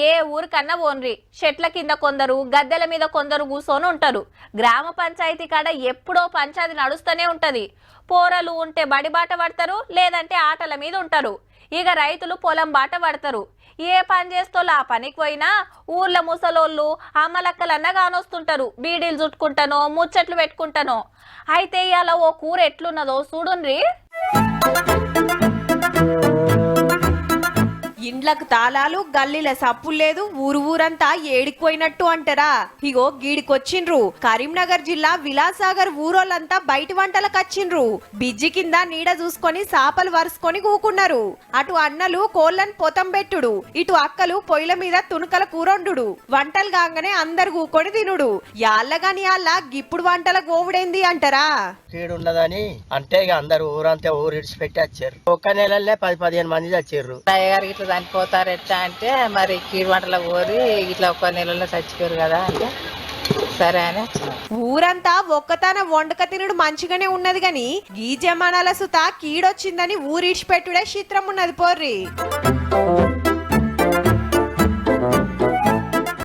ఏ ఊరికన్నా పోన్రి, చెట్ల కింద కొందరు, గద్దెల మీద కొందరు కూర్చొని ఉంటారు. గ్రామ పంచాయతీ కాడ ఎప్పుడో పంచాయతీ నడుస్తూనే ఉంటది. పోరలు ఉంటే బడి బాట పడతారు, లేదంటే ఆటల మీద ఉంటారు. ఇక రైతులు పొలం బాట పడతారు. ఏ పని చేస్తోళ్ళు ఆ పనికి పోయినా ఊర్ల ముసలోళ్ళు అమ్మలక్కలన్నా కానొస్తుంటారు. బీడీలు చుట్టుకుంటానో ముచ్చట్లు పెట్టుకుంటానో. అయితే ఇవాళ ఓ కూర ఎట్లున్నదో చూడుండ్రి. ఇండ్లకు తాళాలు, గల్లీల సప్పులు లేదు, ఊరంతా ఏడికిపోయినట్టు అంటారా? ఇగో గీడికొచ్చిండ్రు. కరీంనగర్ జిల్లా విలాసాగర్ ఊరోళ్ళంతా బయటి వంటలకు వచ్చిండ్రు. బిజ్జి కింద నీడ చూసుకొని సాపలు వరుసుకొని కూకున్నారు. అటు అన్నలు కోళ్ళని పొతం పెట్టుడు, ఇటు అక్కలు పొయ్యిల మీద తుణుకల కూరొండు. వంటలు కాగానే అందరు కూకొని తినుడు. యాళ్ళగాని యాళ్ళ గిప్పుడు వంటల గోవుడేంది అంటారా? కీడున్నదని అంటే ఇక అందరు ఊరంతా ఊరు ఇడిచిపెట్టి వచ్చారు. ఒక్క నెలలనే 10-15 మంది చచ్చారు. ఇట్లా చనిపోతారు ఎట్లా అంటే మరి కీడు వంటలకు కోరి ఇట్లా ఒక్క నెలలో చచ్చిపోయారు కదా అంటే సరే అని. ఊరంతా ఒక్కతన వండక తినుడు మంచిగానే ఉన్నది గాని ఈ జమానాల సుత కీడొచ్చిందని ఊరిడిచిపెట్టుడే చిత్రం ఉన్నది పోర్రి.